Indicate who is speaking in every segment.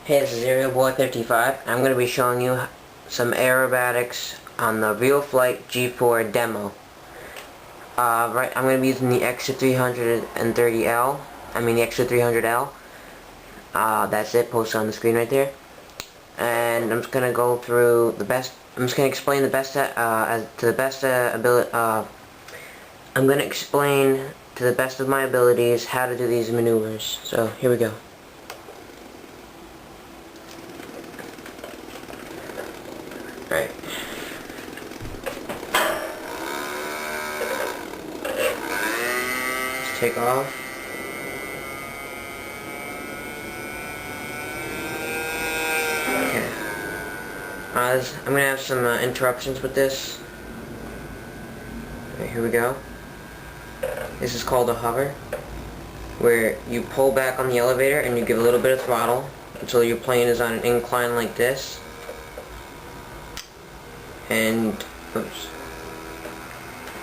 Speaker 1: Hey, this is AerioBoy55. I'm going to be showing you some aerobatics on the RealFlight G4 demo. I'm going to be using the Extra330L. I mean the Extra300L. That's it, posted on the screen right there. And I'm just going to go through the best. I'm just going to explain the best I'm going to explain to the best of my abilities how to do these maneuvers. So here we go. Right. Let's take off. Okay. I'm gonna have some interruptions with this. Okay, here we go. This is called a hover, where you pull back on the elevator and you give a little bit of throttle until your plane is on an incline like this.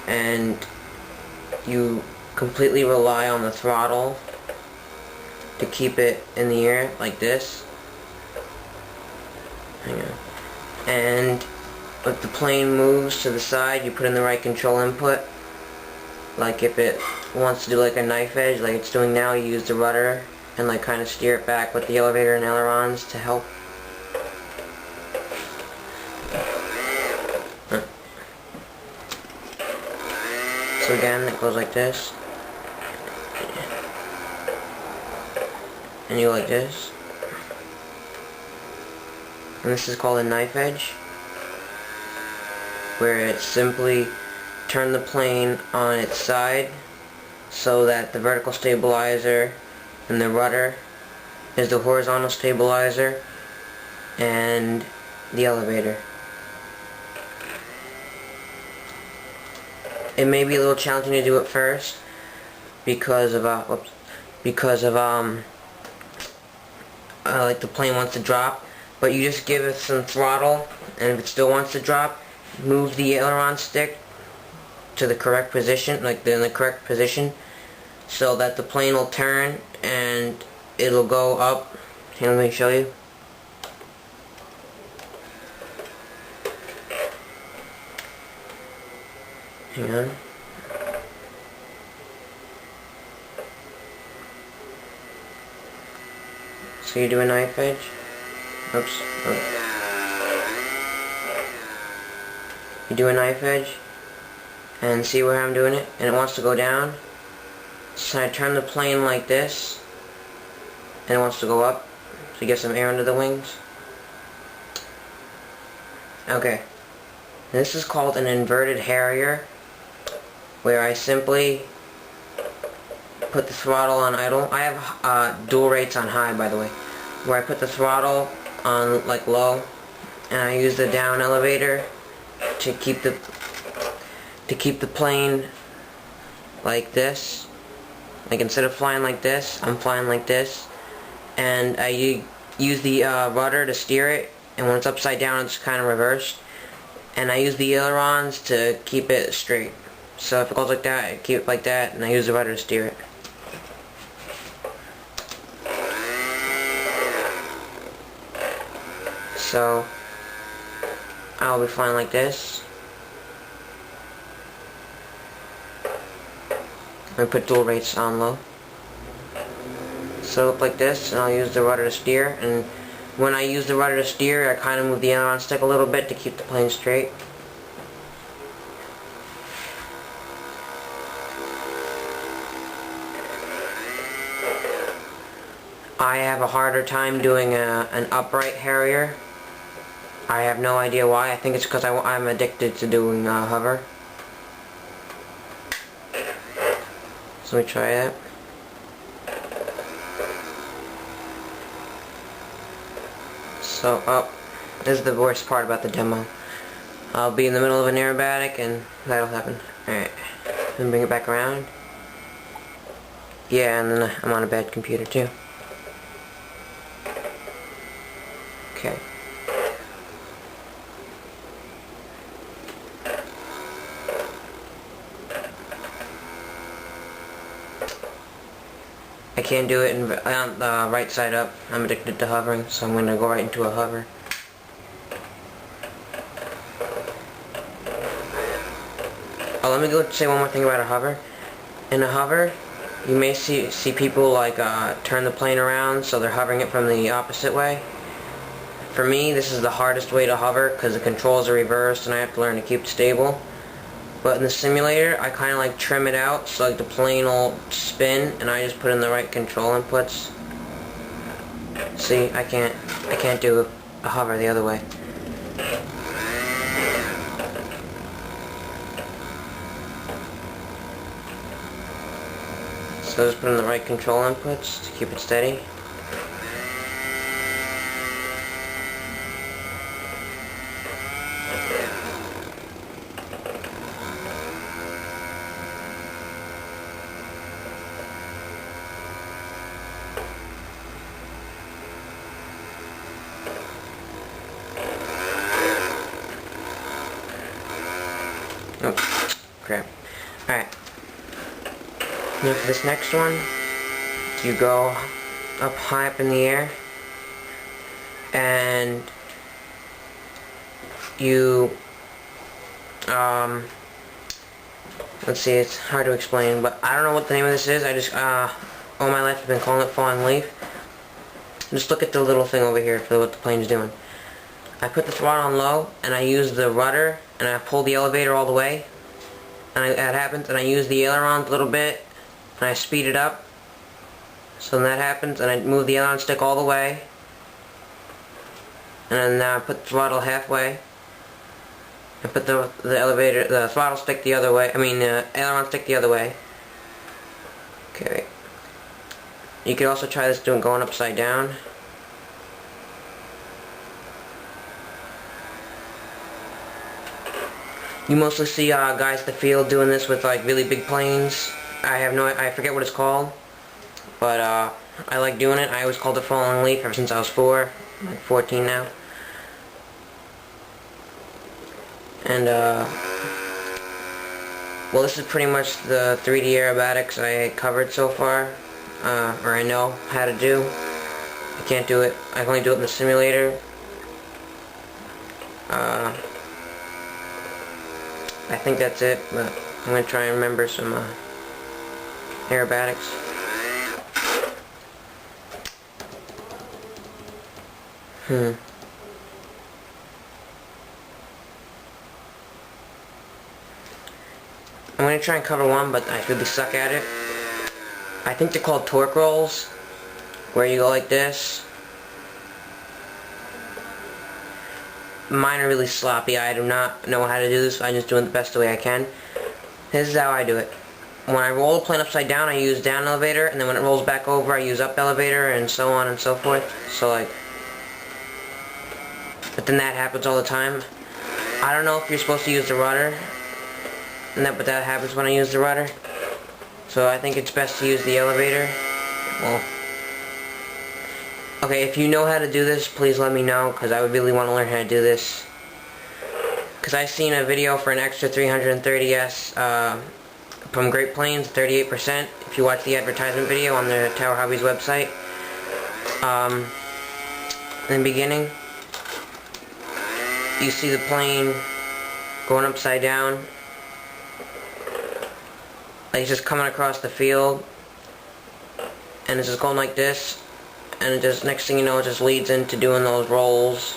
Speaker 1: And you completely rely on the throttle to keep it in the air like this. Hang on. And if the plane moves to the side, you put in the right control input. Like if it wants to do like a knife edge like it's doing now, you use the rudder and like kind of steer it back with the elevator and ailerons to help. So again, it goes like this, and you go like this, and this is called a knife edge, where it simply turn the plane on its side so that the vertical stabilizer and the rudder is the horizontal stabilizer and the elevator. It may be a little challenging to do it first because of like the plane wants to drop, but you just give it some throttle, and if it still wants to drop, move the aileron stick to the correct position, like in the correct position, so that the plane will turn and it'll go up. Here, let me show you. Hang on. So you do a knife edge. Oops. Oh. You do a knife edge, and see where I'm doing it, and it wants to go down. So I turn the plane like this, and it wants to go up, so you get some air under the wings. Okay. This is called an inverted Harrier, where I simply put the throttle on idle. I have dual rates on high, by the way, where I put the throttle on like low, and I use the down elevator to keep the plane like this. Like instead of flying like this, I'm flying like this, and I use the rudder to steer it, and when it's upside down, it's kind of reversed. And I use the ailerons to keep it straight. So if it goes like that, I keep it like that, and I use the rudder to steer it. So I'll be flying like this. I put dual rates on low. So look like this, and I'll use the rudder to steer. And when I use the rudder to steer, I kind of move the aileron stick a little bit to keep the plane straight. I have a harder time doing an upright Harrier. I have no idea why. I think it's because I'm addicted to doing hover. So let me try that. So, this is the worst part about the demo. I'll be in the middle of an aerobatic and that'll happen. Alright, then bring it back around. Yeah, and then I'm on a bad computer too. Okay. I can't do it on the right side up. I'm addicted to hovering, so I'm going to go right into a hover. Oh, let me go say one more thing about a hover. In a hover, you may see people like turn the plane around, so they're hovering it from the opposite way. For me, this is the hardest way to hover because the controls are reversed and I have to learn to keep it stable. But in the simulator, I kind of like trim it out so like the plane will spin, and I just put in the right control inputs. See, I can't do a hover the other way. So just put in the right control inputs to keep it steady. Oh, crap. Alright. Now for this next one, you go up high up in the air, and you, let's see, it's hard to explain, but I don't know what the name of this is. I just, all my life I've been calling it falling leaf. Just look at the little thing over here for what the plane's doing. I put the throttle on low, and I use the rudder, and I pull the elevator all the way, and that happens, and I use the ailerons a little bit, and I speed it up, so when that happens, and I move the aileron stick all the way, and then I put the throttle halfway, I put the throttle stick the other way, the aileron stick the other way. Okay. You could also try this going upside down. You mostly see guys in the field doing this with like really big planes. I forget what it's called, but I like doing it. I always called it falling leaf ever since I was 4. I'm like 14 now. And well, this is pretty much the 3D aerobatics I covered so far, or I know how to do. I can't do it. I can only do it in the simulator. I think that's it, but I'm going to try and remember some aerobatics. I'm going to try and cover one, but I really suck at it. I think they're called torque rolls, where you go like this. Mine are really sloppy. I do not know how to do this. I'm just doing the best way I can. This is how I do it. When I roll the plane upside down, I use down elevator, and then when it rolls back over, I use up elevator, and so on and so forth. So like, but then that happens all the time. I don't know if you're supposed to use the rudder, but that happens when I use the rudder. So I think it's best to use the elevator. Well, okay, if you know how to do this, please let me know, because I would really want to learn how to do this. Because I've seen a video for an extra 330S from Great Plains, 38%, if you watch the advertisement video on the Tower Hobbies website. In the beginning, you see the plane going upside down. Like, it's just coming across the field, and it's just going like this. And it just, next thing you know, it just leads into doing those rolls.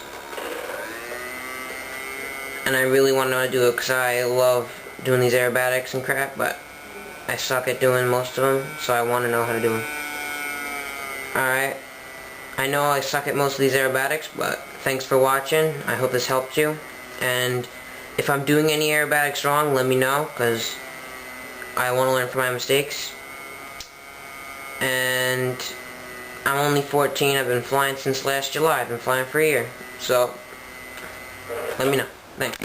Speaker 1: And I really want to know how to do it because I love doing these aerobatics and crap, but I suck at doing most of them, so I want to know how to do them. Alright. I know I suck at most of these aerobatics, but thanks for watching. I hope this helped you. And if I'm doing any aerobatics wrong, let me know, because I want to learn from my mistakes. And I'm only 14. I've been flying since last July. I've been flying for a year. So, let me know. Thanks.